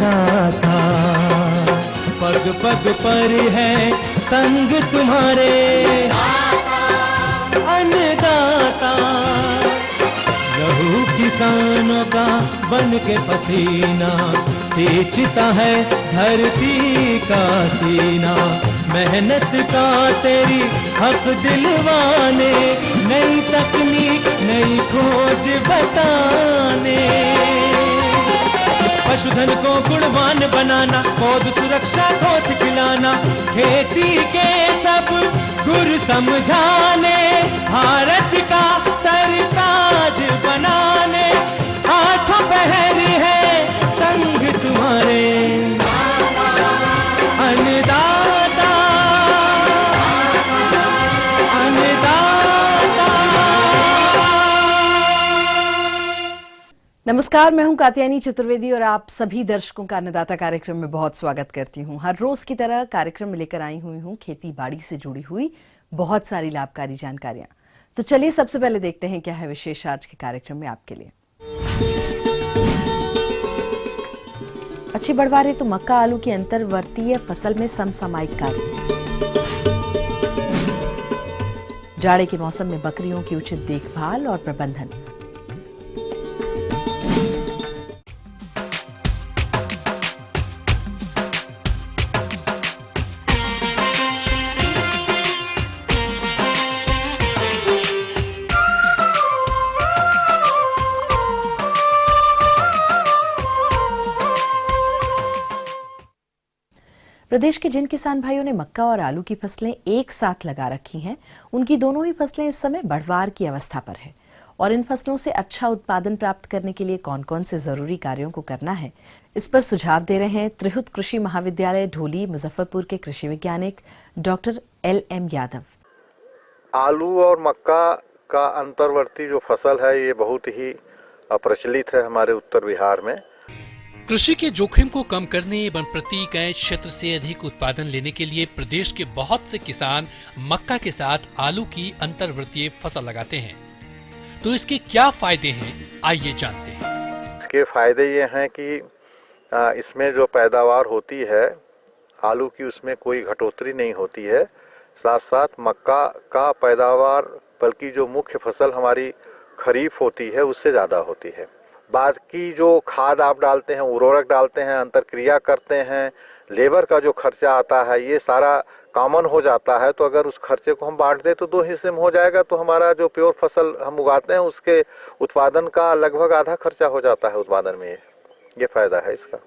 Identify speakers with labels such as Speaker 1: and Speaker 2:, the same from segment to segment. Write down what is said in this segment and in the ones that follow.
Speaker 1: अन्नदाता, पग पग पर है संग तुम्हारे अन्नदाता। लहू किसानों का बन के पसीना सींचता है धरती का सीना। मेहनत का तेरी हक दिलवाने, नई तकनीक नई खोज बताने। पशुधन को गुणवान बनाना, पौध सुरक्षा को सिखलाना, खेती के सब गुर समझाने, भारत का सरताज बनाने। आठों पहर है संग तुम्हारे अन्नदाता, अन्नदाता।
Speaker 2: नमस्कार, मैं हूं कात्यायनी चतुर्वेदी और आप सभी दर्शकों का अन्नदाता कार्यक्रम में बहुत स्वागत करती हूं। हर रोज की तरह कार्यक्रम में लेकर आई हुई हूं खेती बाड़ी से जुड़ी हुई बहुत सारी लाभकारी जानकारियां। तो चलिए सबसे पहले देखते हैं क्या है विशेष आज के कार्यक्रम में आपके लिए। अच्छी बढ़वार हेतु मक्का आलू की अंतर्वर्तीय फसल में समसामयिक कार्य। जाड़े के मौसम में बकरियों की उचित देखभाल और प्रबंधन। प्रदेश के जिन किसान भाइयों ने मक्का और आलू की फसलें एक साथ लगा रखी हैं, उनकी दोनों ही फसलें इस समय बढ़वार की अवस्था पर है और इन फसलों से अच्छा उत्पादन प्राप्त करने के लिए कौन कौन से जरूरी कार्यों को करना है, इस पर सुझाव दे रहे हैं त्रिहुत कृषि महाविद्यालय ढोली मुजफ्फरपुर के कृषि वैज्ञानिक डॉक्टर LM यादव।
Speaker 3: आलू और मक्का का अंतर्वर्ती जो फसल है ये बहुत ही प्रचलित है हमारे उत्तर बिहार में।
Speaker 4: कृषि के जोखिम को कम करने एवं प्रति इकाई क्षेत्र से अधिक उत्पादन लेने के लिए प्रदेश के बहुत से किसान मक्का के साथ आलू की अंतर्वर्तीय फसल लगाते हैं। तो इसके क्या फायदे हैं, आइए जानते हैं।
Speaker 3: इसके फायदे ये हैं कि इसमें जो पैदावार होती है आलू की, उसमें कोई घटोतरी नहीं होती है। साथ साथ मक्का का पैदावार बल्कि जो मुख्य फसल हमारी खरीफ होती है उससे ज़्यादा होती है। बाकी जो खाद आप डालते हैं, उर्वरक डालते हैं, अंतरक्रिया करते हैं, लेबर का जो खर्चा आता है, ये सारा कॉमन हो जाता है। तो अगर उस खर्चे को हम बांट दें तो दो हिस्से में हो जाएगा, तो हमारा जो प्योर फसल हम उगाते हैं उसके उत्पादन का लगभग आधा खर्चा हो जाता है उत्पादन में। ये फायदा है इसका।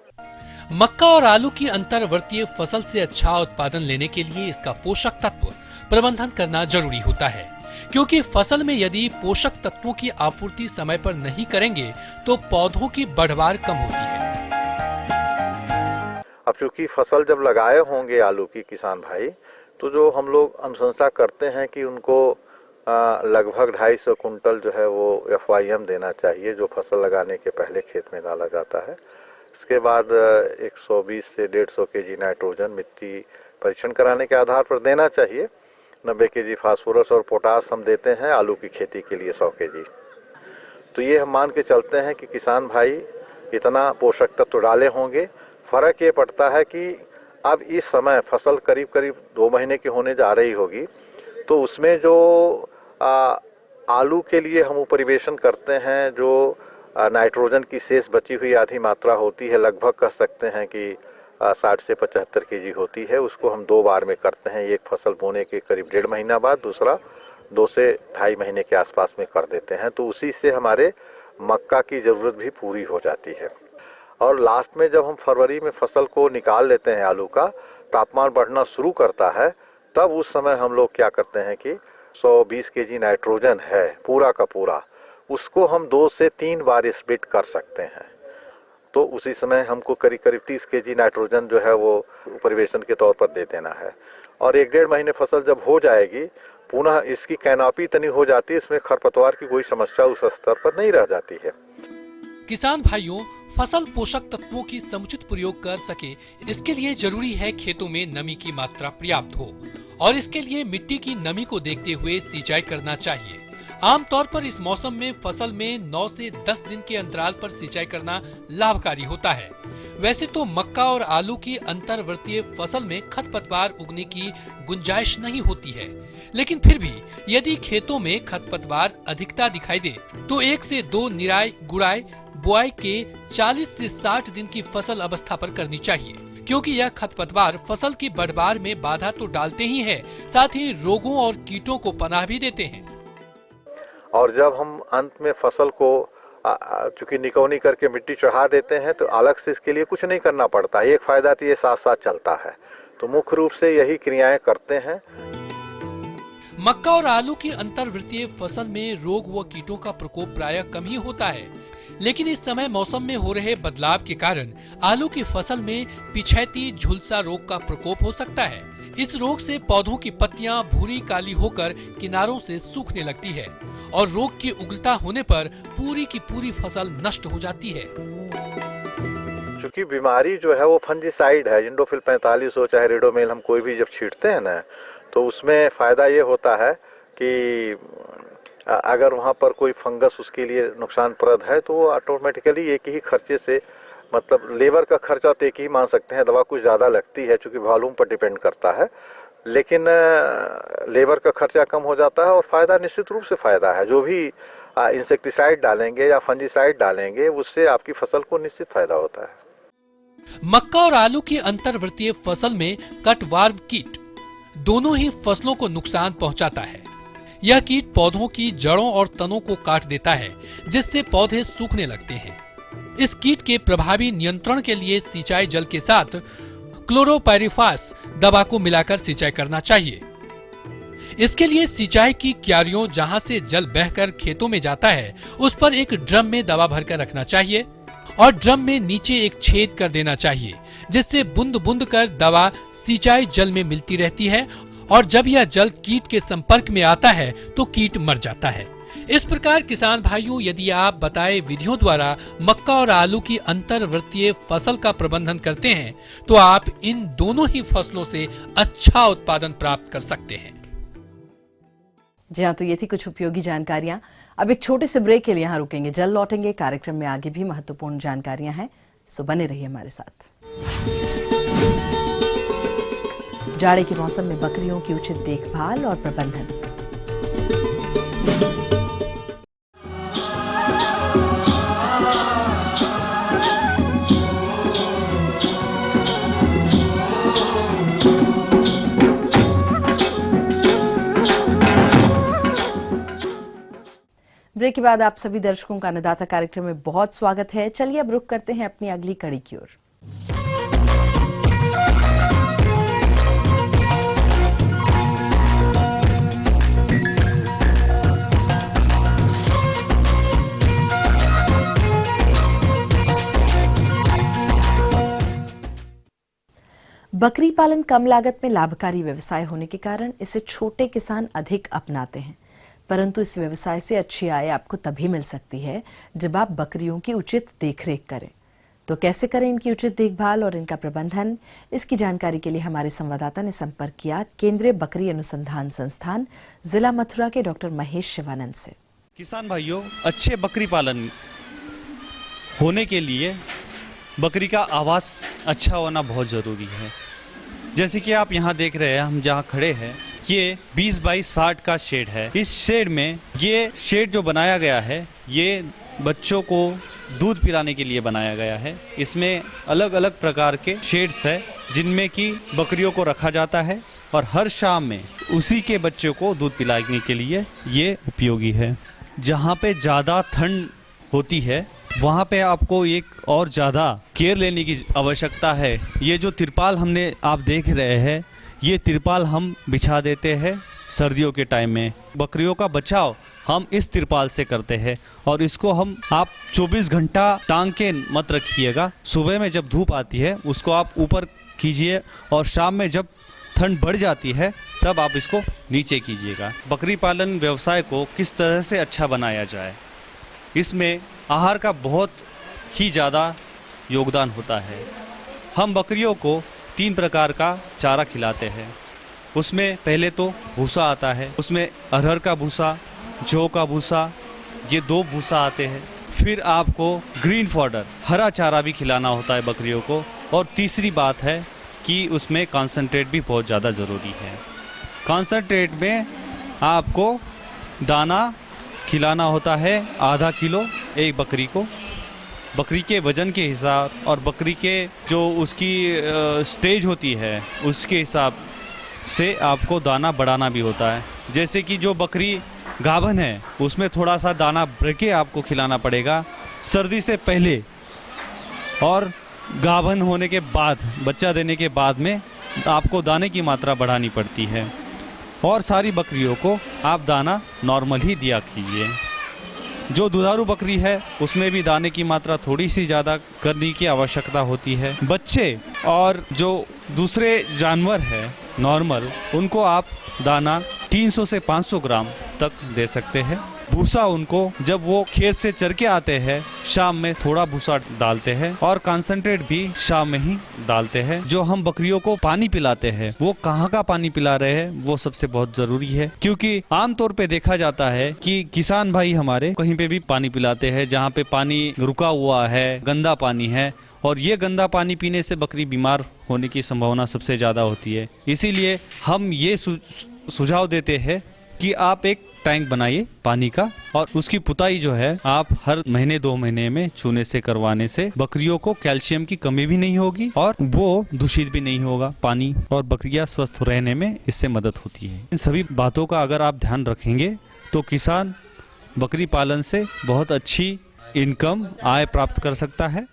Speaker 4: मक्का और आलू की अंतर्वर्तीय फसल से अच्छा उत्पादन लेने के लिए इसका पोषक तत्व प्रबंधन करना जरूरी होता है, क्योंकि फसल में यदि पोषक तत्वों की आपूर्ति समय पर नहीं करेंगे तो पौधों की बढ़वार कम होती है।
Speaker 3: अब चूंकि फसल जब लगाए होंगे आलू की किसान भाई, तो जो हम लोग अनुशंसा करते हैं कि उनको लगभग 250 कुंटल जो है वो FYM देना चाहिए, जो फसल लगाने के पहले खेत में डाला जाता है। इसके बाद 120 से 150 kg नाइट्रोजन मिट्टी परीक्षण कराने के आधार पर देना चाहिए। 90 kg फास्फोरस और पोटास हम देते हैं आलू की खेती के लिए 100 kg। तो ये हम मान के चलते हैं कि किसान भाई इतना पोषक तत्व डाले होंगे। फर्क ये पड़ता है कि अब इस समय फसल करीब करीब 2 महीने की होने जा रही होगी, तो उसमें जो आलू के लिए हम उपरिवेशन करते हैं, जो नाइट्रोजन की शेष बची हुई आधी मात्रा होती है, लगभग कह सकते हैं कि 60 से 75 kg होती है। उसको हम 2 बार में करते हैं। एक फसल बोने के करीब 1.5 महीना बाद, दूसरा 2 से 2.5 महीने के आसपास में कर देते हैं। तो उसी से हमारे मक्का की ज़रूरत भी पूरी हो जाती है। और लास्ट में जब हम फरवरी में फसल को निकाल लेते हैं आलू का, तापमान बढ़ना शुरू करता है, तब उस समय हम लोग क्या करते हैं कि 120 kg नाइट्रोजन है पूरा का पूरा, उसको हम 2 से 3 बार स्प्लिट कर सकते हैं। तो उसी समय हमको करीब करीब 30 kg नाइट्रोजन जो है वो परिवेशन के तौर पर दे देना है। और 1-1.5 महीने फसल जब हो जाएगी, पुनः इसकी कैनोपी तनी हो जाती है, इसमें खरपतवार की कोई समस्या उस स्तर पर नहीं रह जाती है।
Speaker 4: किसान भाइयों, फसल पोषक तत्वों की समुचित प्रयोग कर सके, इसके लिए जरूरी है खेतों में नमी की मात्रा पर्याप्त हो और इसके लिए मिट्टी की नमी को देखते हुए सिंचाई करना चाहिए। आमतौर पर इस मौसम में फसल में 9 से 10 दिन के अंतराल पर सिंचाई करना लाभकारी होता है। वैसे तो मक्का और आलू की अंतर्वर्तीय फसल में खरपतवार उगने की गुंजाइश नहीं होती है, लेकिन फिर भी यदि खेतों में खरपतवार अधिकता दिखाई दे तो 1 से 2 निराई गुड़ाई बुआई के 40 से 60 दिन की फसल अवस्था पर करनी चाहिए, क्योंकि यह खरपतवार फसल की बढ़वार में बाधा तो डालते ही है, साथ ही रोगों और कीटों को पनाह भी देते हैं।
Speaker 3: और जब हम अंत में फसल को चूंकि निकौनी करके मिट्टी चढ़ा देते हैं तो अलग से इसके लिए कुछ नहीं करना पड़ता है। एक फायदा तो ये साथ साथ चलता है, तो मुख्य रूप से यही क्रियाएं करते हैं।
Speaker 4: मक्का और आलू की अंतर्वृत्तीय फसल में रोग व कीटों का प्रकोप प्रायः कम ही होता है, लेकिन इस समय मौसम में हो रहे बदलाव के कारण आलू की फसल में पिछैती झुलसा रोग का प्रकोप हो सकता है। इस रोग से पौधों की पत्तियां भूरी काली होकर किनारों से सूखने लगती है और रोग की उग्रता होने पर पूरी की पूरी फसल नष्ट हो जाती है।
Speaker 3: क्योंकि बीमारी जो है वो फंजीसाइड है, इंडोफिल 45 हो चाहे रेडोमेल, हम कोई भी जब छींटते हैं ना तो उसमें फायदा ये होता है कि अगर वहाँ पर कोई फंगस उसके लिए नुकसानप्रद है तो वो ऑटोमेटिकली एक ही खर्चे से, मतलब लेबर का खर्चा तो एक ही मान सकते हैं, दवा कुछ ज़्यादा लगती है चूँकि वॉल्यूम पर डिपेंड करता है, लेकिन लेबर का खर्चा कम हो जाता है और फायदा निश्चित रूप से फायदा है। जो भी इंसेक्टिसाइड डालेंगे या फंजीसाइड डालेंगे उससे आपकी फसल को निश्चित फायदा होता है।
Speaker 4: मक्का और आलू की अंतर्वृत्तीय फसल में कटवार्म कीट दोनों ही फसलों को नुकसान पहुंचाता है। यह कीट पौधों की जड़ों और तनों को काट देता है, जिससे पौधे सूखने लगते हैं। इस कीट के प्रभावी नियंत्रण के लिए सिंचाई जल के साथ क्लोरोपाइरिफास दवा को मिलाकर सिंचाई करना चाहिए। इसके लिए सिंचाई की क्यारियों जहां से जल बहकर खेतों में जाता है उस पर एक ड्रम में दवा भरकर रखना चाहिए और ड्रम में नीचे एक छेद कर देना चाहिए, जिससे बूंद बूंद कर दवा सिंचाई जल में मिलती रहती है और जब यह जल कीट के संपर्क में आता है तो कीट मर जाता है। इस प्रकार किसान भाइयों, यदि आप बताए विधियों द्वारा मक्का और आलू की अंतर्वृत्तीय फसल का प्रबंधन करते हैं तो आप इन दोनों ही फसलों से अच्छा उत्पादन प्राप्त कर सकते हैं।
Speaker 2: जी हाँ, तो ये थी कुछ उपयोगी जानकारियां। अब एक छोटे से ब्रेक के लिए यहाँ रुकेंगे, जल्द लौटेंगे। कार्यक्रम में आगे भी महत्वपूर्ण जानकारियां हैं, सो बने रहिए हमारे साथ। जाड़े के मौसम में बकरियों की उचित देखभाल और प्रबंधन। ब्रेक के बाद आप सभी दर्शकों का अन्नदाता कार्यक्रम में बहुत स्वागत है। चलिए अब रुक करते हैं अपनी अगली कड़ी की ओर। बकरी पालन कम लागत में लाभकारी व्यवसाय होने के कारण इसे छोटे किसान अधिक अपनाते हैं, परंतु इस व्यवसाय से अच्छी आय आपको तभी मिल सकती है जब आप बकरियों की उचित देखरेख करें। तो कैसे करें इनकी उचित देखभाल और इनका प्रबंधन, इसकी जानकारी के लिए हमारे संवाददाता ने संपर्क किया केंद्रीय बकरी अनुसंधान संस्थान जिला मथुरा के डॉक्टर महेश शिवानंद से।
Speaker 5: किसान भाइयों, अच्छे बकरी पालन होने के लिए बकरी का आवास अच्छा होना बहुत ज़रूरी है। जैसे कि आप यहाँ देख रहे हैं, हम जहाँ खड़े हैं ये 20 बाई 60 का शेड है। इस शेड में ये शेड जो बनाया गया है ये बच्चों को दूध पिलाने के लिए बनाया गया है। इसमें अलग अलग प्रकार के शेड्स है जिनमें कि बकरियों को रखा जाता है और हर शाम में उसी के बच्चों को दूध पिलाने के लिए ये उपयोगी है। जहाँ पे ज़्यादा ठंड होती है वहाँ पे आपको एक और ज़्यादा केयर लेने की आवश्यकता है। ये जो तिरपाल हमने आप देख रहे हैं ये तिरपाल हम बिछा देते हैं सर्दियों के टाइम में। बकरियों का बचाव हम इस तिरपाल से करते हैं और इसको आप 24 घंटा टांग के मत रखिएगा। सुबह में जब धूप आती है उसको आप ऊपर कीजिए और शाम में जब ठंड बढ़ जाती है तब आप इसको नीचे कीजिएगा। बकरी पालन व्यवसाय को किस तरह से अच्छा बनाया जाए, इसमें आहार का बहुत ही ज़्यादा योगदान होता है। हम बकरियों को 3 प्रकार का चारा खिलाते हैं। उसमें पहले तो भूसा आता है, उसमें अरहर का भूसा, जौ का भूसा, ये 2 भूसा आते हैं। फिर आपको ग्रीन फॉडर, हरा चारा भी खिलाना होता है बकरियों को। और तीसरी बात है कि उसमें कॉन्सेंट्रेट भी बहुत ज़्यादा ज़रूरी है। कॉन्सेंट्रेट में आपको दाना खिलाना होता है आधा किलो एक बकरी को, बकरी के वज़न के हिसाब और बकरी के जो उसकी स्टेज होती है उसके हिसाब से आपको दाना बढ़ाना भी होता है। जैसे कि जो बकरी गाभन है उसमें थोड़ा सा दाना भर के आपको खिलाना पड़ेगा सर्दी से पहले, और गाभन होने के बाद, बच्चा देने के बाद में आपको दाने की मात्रा बढ़ानी पड़ती है। और सारी बकरियों को आप दाना नॉर्मल ही दिया कीजिए। जो दुधारू बकरी है उसमें भी दाने की मात्रा थोड़ी सी ज़्यादा करने की आवश्यकता होती है। बच्चे और जो दूसरे जानवर है नॉर्मल, उनको आप दाना 300 से 500 ग्राम तक दे सकते हैं। भूसा उनको जब वो खेत से चर के आते हैं शाम में थोड़ा भूसा डालते हैं, और कॉन्सेंट्रेट भी शाम में ही डालते हैं। जो हम बकरियों को पानी पिलाते हैं वो कहाँ का पानी पिला रहे हैं वो सबसे बहुत जरूरी है, क्योंकि आमतौर पे देखा जाता है कि किसान भाई हमारे कहीं पे भी पानी पिलाते हैं जहाँ पे पानी रुका हुआ है, गंदा पानी है, और ये गंदा पानी पीने से बकरी बीमार होने की संभावना सबसे ज़्यादा होती है। इसीलिए हम ये सुझाव देते हैं कि आप एक टैंक बनाइए पानी का, और उसकी पुताई जो है आप हर महीने 2 महीने में चूने से करवाने से बकरियों को कैल्शियम की कमी भी नहीं होगी और वो दूषित भी नहीं होगा पानी, और बकरियां स्वस्थ रहने में इससे मदद होती है। इन सभी बातों का अगर आप ध्यान रखेंगे तो किसान बकरी पालन से बहुत अच्छी इनकम, आय प्राप्त कर सकता है।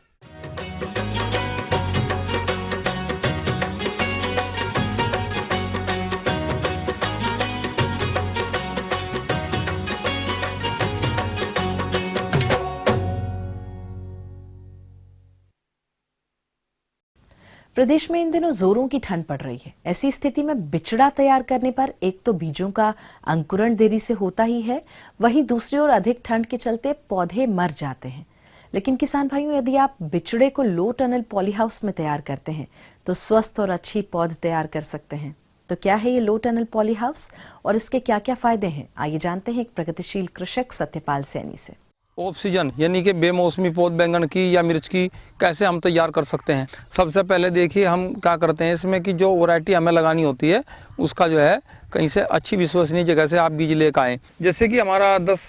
Speaker 2: प्रदेश में इन दिनों जोरों की ठंड पड़ रही है। ऐसी स्थिति में बिचड़ा तैयार करने पर एक तो बीजों का अंकुरण देरी से होता ही है, वहीं दूसरी ओर अधिक ठंड के चलते पौधे मर जाते हैं। लेकिन किसान भाइयों, यदि आप बिचड़े को लो टनल पॉली हाउस में तैयार करते हैं तो स्वस्थ और अच्छी पौध तैयार कर सकते हैं। तो क्या है ये लो टनल पॉली हाउस और इसके क्या क्या फायदे हैं, आइए जानते हैं एक प्रगतिशील कृषक सत्यपाल सैनी से।
Speaker 6: ऑफ सीजन यानी कि बेमौसमी पौध बैंगन की या मिर्च की कैसे हम तैयार कर सकते हैं। सबसे पहले देखिए हम क्या करते हैं इसमें कि जो वैरायटी हमें लगानी होती है उसका जो है कहीं से अच्छी विश्वसनीय जगह से आप बीज लेकर आएँ। जैसे कि हमारा 10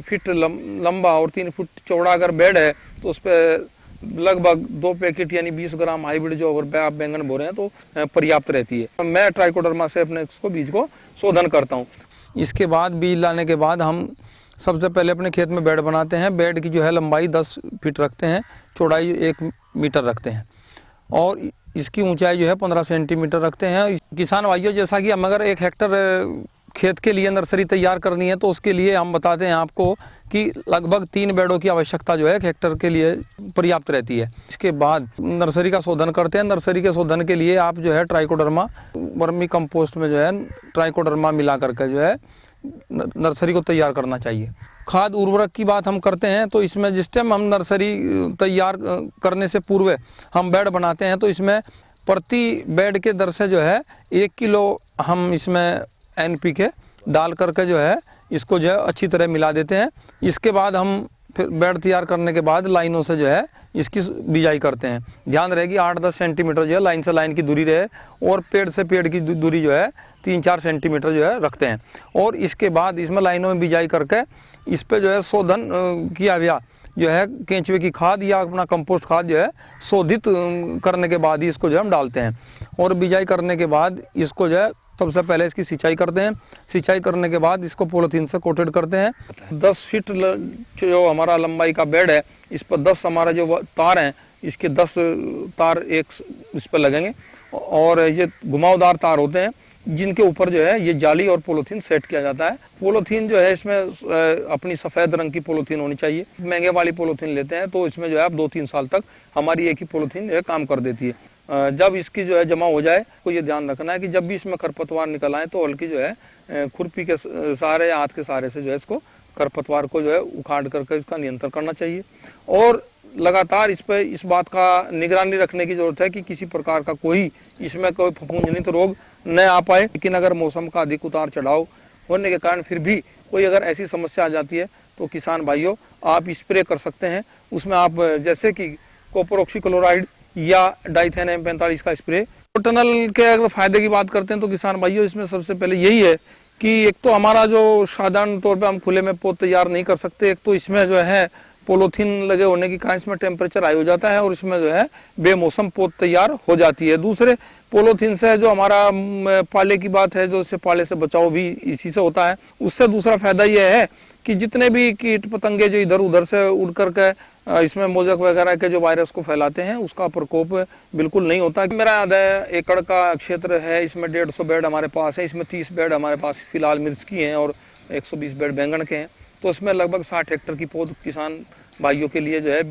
Speaker 6: फीट लंबा और 3 फुट चौड़ा अगर बेड है तो उस पर लगभग 2 पैकेट यानी 20 ग्राम हाइब्रिड जो अगर आप बैंगन बो रहे हैं तो पर्याप्त रहती है। मैं ट्राइकोडर्मा से अपने इसको बीज को शोधन करता हूँ। इसके बाद बीज लाने के बाद हम सबसे पहले अपने खेत में बेड बनाते हैं। बेड की जो है लंबाई 10 फीट रखते हैं, चौड़ाई 1 मीटर रखते हैं और इसकी ऊंचाई जो है 15 सेंटीमीटर रखते हैं। किसान भाइयों, जैसा कि हम अगर 1 हेक्टर खेत के लिए नर्सरी तैयार करनी है तो उसके लिए हम बताते हैं आपको कि लगभग 3 बेडों की आवश्यकता जो है 1 हेक्टर के लिए पर्याप्त रहती है। इसके बाद नर्सरी का शोधन करते हैं। नर्सरी के शोधन के लिए आप जो है ट्राइकोडर्मा वर्मी कंपोस्ट में जो है ट्राइकोडर्मा मिला करके जो है नर्सरी को तैयार करना चाहिए। खाद उर्वरक की बात हम करते हैं तो इसमें जिस टाइम हम नर्सरी तैयार करने से पूर्व हम बेड बनाते हैं तो इसमें प्रति बेड के दर से जो है 1 किलो हम इसमें NPK डाल करके जो है इसको जो है अच्छी तरह मिला देते हैं। इसके बाद हम फिर बेड तैयार करने के बाद लाइनों से जो है इसकी बिजाई करते हैं। ध्यान रहे कि 8-10 सेंटीमीटर जो है लाइन से लाइन की दूरी रहे और पेड़ से पेड़ की दूरी जो है 3-4 सेंटीमीटर जो है रखते हैं। और इसके बाद इसमें लाइनों में बिजाई करके इस पर जो है शोधन किया गया जो है केंचुए की खाद या अपना कंपोस्ट खाद जो है शोधित करने के बाद ही इसको जो है हम डालते हैं। और बिजाई करने के बाद इसको जो है सबसे पहले इसकी सिंचाई करते हैं। सिंचाई करने के बाद इसको पॉलीथीन से कोटेड करते हैं। 10 फीट जो हमारा लंबाई का बेड है इस पर 10 हमारा जो तार हैं इसके 10 तार एक इस पर लगेंगे और ये घुमावदार तार होते हैं जिनके ऊपर जो है ये जाली और पॉलीथीन सेट किया जाता है। पॉलीथीन जो है इसमें अपनी सफ़ेद रंग की पॉलीथीन होनी चाहिए। महंगे वाली पॉलीथीन लेते हैं तो इसमें जो है आप 2-3 साल तक हमारी एक ही पॉलीथीन जो है काम कर देती है। जब इसकी जो है जमा हो जाए तो ये ध्यान रखना है कि जब भी इसमें खरपतवार निकल आए तो हल्की जो है खुरपी के सहारे या हाथ के सहारे से जो है इसको खरपतवार को जो है उखाड़ करके इसका नियंत्रण करना चाहिए। और लगातार इस पर इस बात का निगरानी रखने की जरूरत है कि किसी प्रकार का कोई इसमें कोई फफूंदजनित रोग न आ पाए। लेकिन अगर मौसम का अधिक उतार चढ़ाव होने के कारण फिर भी कोई अगर ऐसी समस्या आ जाती है तो किसान भाइयों आप स्प्रे कर सकते हैं। उसमें आप जैसे कि कॉपर ऑक्सीक्लोराइड या डाइथेन M45 का स्प्रे। टनल के अगर फायदे की बात करते हैं तो किसान भाइयों इसमें सबसे पहले यही है कि एक तो हमारा जो साधारण तौर पे हम खुले में पौध तैयार नहीं कर सकते, एक तो इसमें जो है पॉलीथीन लगे होने के कारण इसमें टेम्परेचर हाई हो जाता है और इसमें जो है बेमौसम पौध तैयार हो जाती है। दूसरे पॉलीथीन से जो हमारा पाले की बात है, जो इससे पाले से बचाव भी इसी से होता है। उससे दूसरा फायदा यह है कि जितने भी कीट पतंगे जो इधर उधर से उड़ करके इसमें मोजक वगैरह के जो वायरस को फैलाते हैं उसका प्रकोप बिल्कुल नहीं होता। मेरा आधा एकड़ का क्षेत्र है, इसमें 150 बेड हमारे पास है, इसमें 30 बेड हमारे पास फिलहाल मिर्च की हैं और 120 बेड बैंगन के हैं। तो इसमें लगभग 60 हेक्टेयर की पौध किसान भाइयों के लिए जो है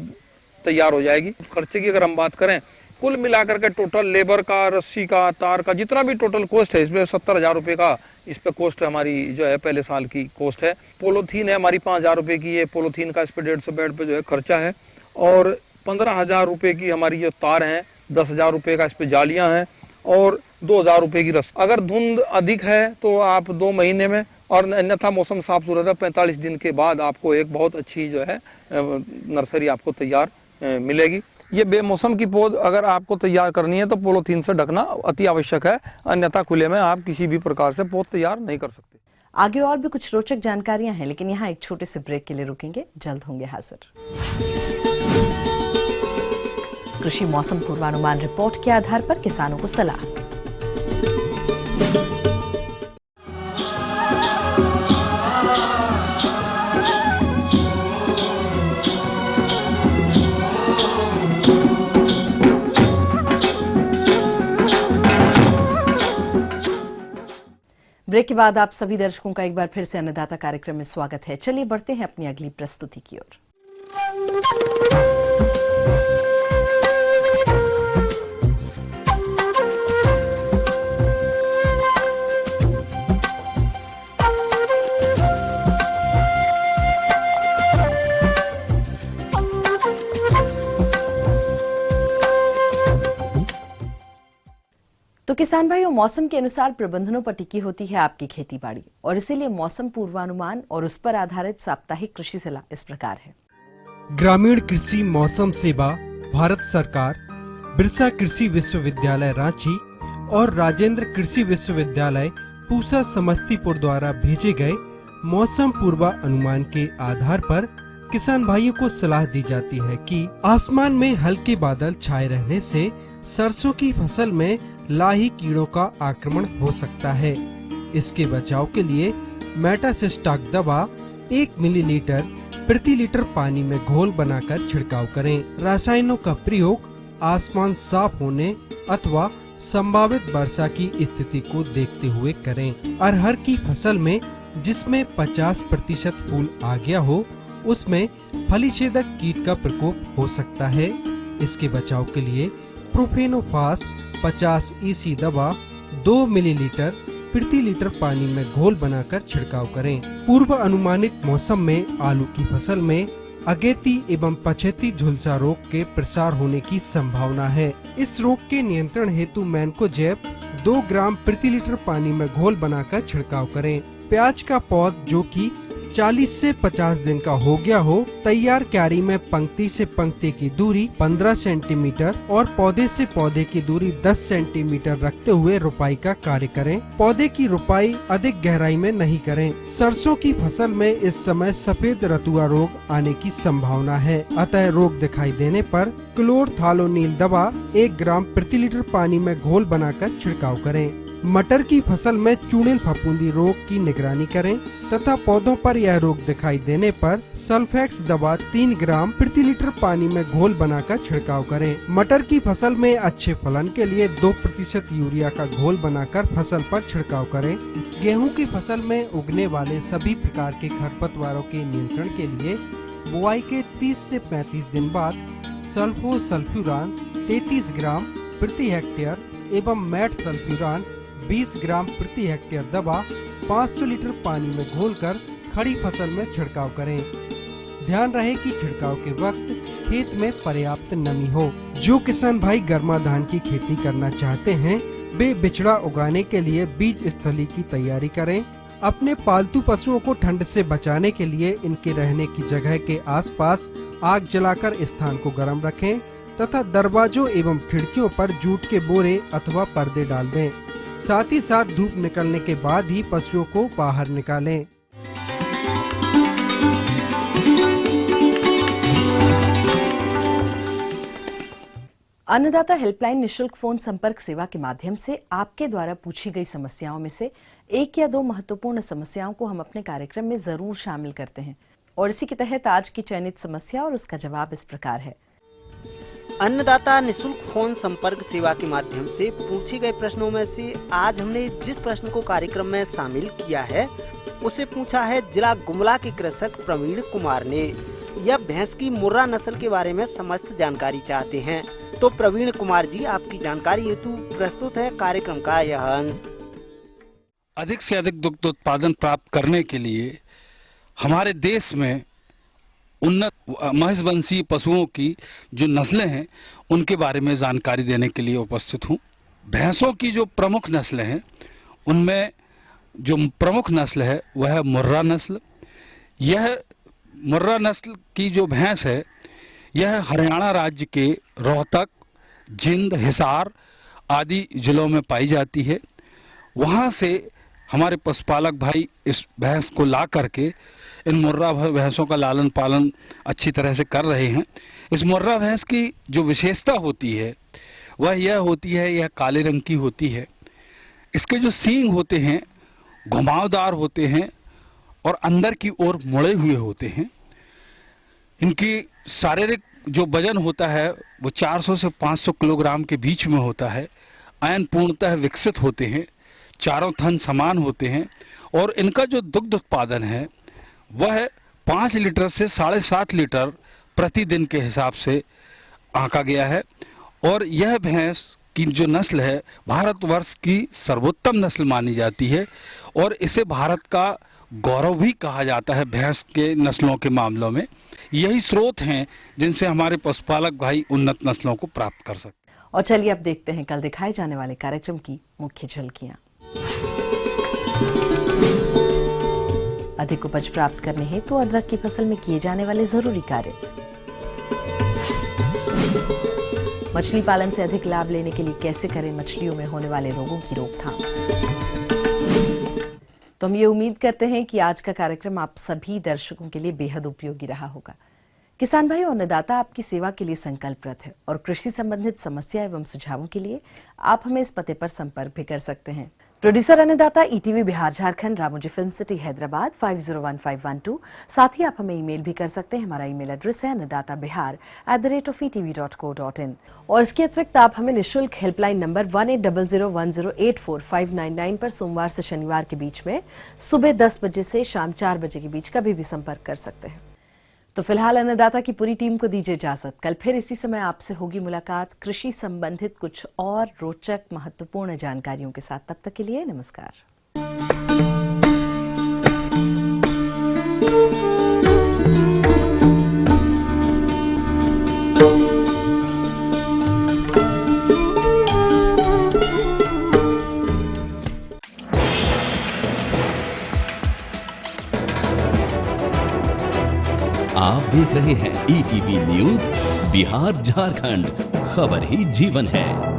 Speaker 6: तैयार हो जाएगी। खर्चे की अगर हम बात करें, कुल मिलाकर के टोटल लेबर का, रस्सी का, तार का, जितना भी टोटल कॉस्ट है इसमें 70,000 रुपये का इस पे कॉस्ट हमारी जो है पहले साल की कॉस्ट है। पॉलीथीन है हमारी 5,000 रुपये की, ये पॉलीथीन का इस पे 150 बेड पे जो है खर्चा है और 15,000 रुपये की हमारी जो तार है, 10,000 रुपये का इस पे जालियाँ हैं और 2,000 रुपये की रस्सी। अगर धुंध अधिक है तो आप 2 महीने में और अन्यथा मौसम साफ सुथरा है 45 दिन के बाद आपको एक बहुत अच्छी जो है नर्सरी आपको तैयार मिलेगी। ये बेमौसम की पौध अगर आपको तैयार करनी है तो पॉलीथीन से ढकना अति आवश्यक है, अन्यथा खुले में आप किसी भी प्रकार से पौध तैयार नहीं कर सकते।
Speaker 2: आगे और भी कुछ रोचक जानकारियां हैं, लेकिन यहाँ एक छोटे से ब्रेक के लिए रुकेंगे, जल्द होंगे हाजिर। कृषि मौसम पूर्वानुमान रिपोर्ट के आधार पर किसानों को सलाह। ब्रेक के बाद आप सभी दर्शकों का एक बार फिर से अन्नदाता कार्यक्रम में स्वागत है। चलिए बढ़ते हैं अपनी अगली प्रस्तुति की ओर। तो किसान भाइयों, मौसम के अनुसार प्रबंधनों पर टिकी होती है आपकी खेती बाड़ी और इसीलिए मौसम पूर्वानुमान और उस पर आधारित साप्ताहिक कृषि सलाह इस प्रकार है।
Speaker 7: ग्रामीण कृषि मौसम सेवा भारत सरकार, बिरसा कृषि विश्वविद्यालय रांची और राजेंद्र कृषि विश्वविद्यालय पूसा समस्तीपुर द्वारा भेजे गए मौसम पूर्वानुमान के आधार पर किसान भाइयों को सलाह दी जाती है कि आसमान में हल्के बादल छाए रहने से सरसों की फसल में लाही कीड़ों का आक्रमण हो सकता है। इसके बचाव के लिए मेटासिस्टाक दवा 1 मिलीलीटर प्रति लीटर पानी में घोल बनाकर छिड़काव करें। रसायनों का प्रयोग आसमान साफ होने अथवा संभावित वर्षा की स्थिति को देखते हुए करें। अरहर की फसल में जिसमें 50% फूल आ गया हो, उसमें फलीछेदक कीट का प्रकोप हो सकता है। इसके बचाव के लिए प्रोफेनोफास 50 EC दवा 2 मिलीलीटर प्रति लीटर पानी में घोल बनाकर छिड़काव करें। पूर्व अनुमानित मौसम में आलू की फसल में अगेती एवं पछेती झुलसा रोग के प्रसार होने की संभावना है। इस रोग के नियंत्रण हेतु मैनकोजेब 2 ग्राम प्रति लीटर पानी में घोल बनाकर छिड़काव करें। प्याज का पौध जो कि 40 से 50 दिन का हो गया हो, तैयार क्यारी में पंक्ति से पंक्ति की दूरी 15 सेंटीमीटर और पौधे से पौधे की दूरी 10 सेंटीमीटर रखते हुए रुपाई का कार्य करें। पौधे की रुपाई अधिक गहराई में नहीं करें। सरसों की फसल में इस समय सफेद रतुआ रोग आने की संभावना है, अतः रोग दिखाई देने पर क्लोरथालोनिल दवा 1 ग्राम प्रति लीटर पानी में घोल बनाकर छिड़काव करें। मटर की फसल में चूड़िल फफूंदी रोग की निगरानी करें तथा पौधों पर यह रोग दिखाई देने पर सल्फेक्स दवा 3 ग्राम प्रति लीटर पानी में घोल बनाकर छिड़काव करें। मटर की फसल में अच्छे फलन के लिए 2% यूरिया का घोल बनाकर फसल पर छिड़काव करें। गेहूं की फसल में उगने वाले सभी प्रकार के खरपतवारों के नियंत्रण के लिए बुआई के 30 से 35 दिन बाद सल्फोसल्फ्यूरान 33 ग्राम प्रति हेक्टेयर एवं मैट सल्फ्यूरान 20 ग्राम प्रति हेक्टेयर दवा 500 लीटर पानी में घोलकर खड़ी फसल में छिड़काव करें। ध्यान रहे कि छिड़काव के वक्त खेत में पर्याप्त नमी हो। जो किसान भाई गर्मा धान की खेती करना चाहते हैं, वे बिचड़ा उगाने के लिए बीज स्थली की तैयारी करें अपने पालतू पशुओं को ठंड से बचाने के लिए इनके रहने की जगह के आसपास आग जलाकर स्थान को गर्म रखें तथा दरवाजों एवं खिड़कियों पर जूट के बोरे अथवा पर्दे डाल दें। साथ ही साथ धूप निकलने के बाद ही पशुओं को बाहर निकालें।
Speaker 2: अन्नदाता हेल्पलाइन निशुल्क फोन संपर्क सेवा के माध्यम से आपके द्वारा पूछी गई समस्याओं में से एक या दो महत्वपूर्ण समस्याओं को हम अपने कार्यक्रम में जरूर शामिल करते हैं और इसी के तहत आज की चयनित समस्या और उसका जवाब इस प्रकार है।
Speaker 8: अन्नदाता निशुल्क फोन संपर्क सेवा के माध्यम से पूछे गए प्रश्नों में से आज हमने जिस प्रश्न को कार्यक्रम में शामिल किया है उसे पूछा है जिला गुमला के कृषक प्रवीण कुमार ने। यह भैंस की मुर्रा नस्ल के बारे में समस्त जानकारी चाहते हैं। तो प्रवीण कुमार जी, आपकी जानकारी हेतु प्रस्तुत है कार्यक्रम का यह अंश।
Speaker 9: अधिक से अधिक दुग्ध उत्पादन प्राप्त करने के लिए हमारे देश में उन्नत महिषवंशीय पशुओं की जो नस्लें हैं उनके बारे में जानकारी देने के लिए उपस्थित हूँ। भैंसों की जो प्रमुख नस्लें हैं उनमें जो प्रमुख नस्ल है वह है मुर्रा नस्ल। यह मुर्रा नस्ल की जो भैंस है यह हरियाणा राज्य के रोहतक, जिंद, हिसार आदि जिलों में पाई जाती है। वहाँ से हमारे पशुपालक भाई इस भैंस को ला करके इन मुर्रा भैंसों का लालन पालन अच्छी तरह से कर रहे हैं। इस मुर्रा भैंस की जो विशेषता होती है वह यह होती है, यह काले रंग की होती है। इसके जो सींग होते हैं घुमावदार होते हैं और अंदर की ओर मुड़े हुए होते हैं। इनकी शारीरिक जो वजन होता है वो 400 से 500 किलोग्राम के बीच में होता है। आयन पूर्णतः विकसित होते हैं, चारों थन समान होते हैं और इनका जो दुग्ध उत्पादन है वह 5 लीटर से 7.5 लीटर प्रतिदिन के हिसाब से आंका गया है। और यह भैंस की जो नस्ल है भारतवर्ष की सर्वोत्तम नस्ल मानी जाती है और इसे भारत का गौरव भी कहा जाता है। भैंस के नस्लों के मामलों में यही स्रोत हैं जिनसे हमारे पशुपालक भाई उन्नत नस्लों को प्राप्त कर सकते हैं।
Speaker 2: और चलिए अब देखते हैं कल दिखाए जाने वाले कार्यक्रम की मुख्य झलकियां। अधिक उपज प्राप्त करने हेतु अदरक की फसल में किए जाने वाले जरूरी कार्य। मछली पालन से अधिक लाभ लेने के लिए कैसे करें मछलियों में होने वाले रोगों की रोकथाम। तो हम ये उम्मीद करते हैं कि आज का कार्यक्रम आप सभी दर्शकों के लिए बेहद उपयोगी रहा होगा। किसान भाई और अन्नदाता आपकी सेवा के लिए संकल्परत है और कृषि संबंधित समस्या एवं सुझावों के लिए आप हमें इस पते पर संपर्क भी कर सकते हैं। प्रोड्यूसर अन्नदाता ETV Bihar Jharkhand, Ramoji film city Hyderabad 501512। साथ ही आप हमें ईमेल भी कर सकते हैं। हमारा ईमेल एड्रेस है annadatabihar@etv.co.in। और इसके अतिरिक्त आप हमें निःशुल्क हेल्पलाइन नंबर 180010845999 पर सोमवार से शनिवार के बीच में सुबह 10 बजे से शाम 4 बजे के बीच कभी भी संपर्क कर सकते हैं। तो फिलहाल अन्नदाता की पूरी टीम को दीजिए इजाजत। कल फिर इसी समय आपसे होगी मुलाकात कृषि संबंधित कुछ और रोचक महत्वपूर्ण जानकारियों के साथ। तब तक के लिए नमस्कार।
Speaker 10: आप देख रहे हैं ETV न्यूज बिहार झारखंड, खबर ही जीवन है।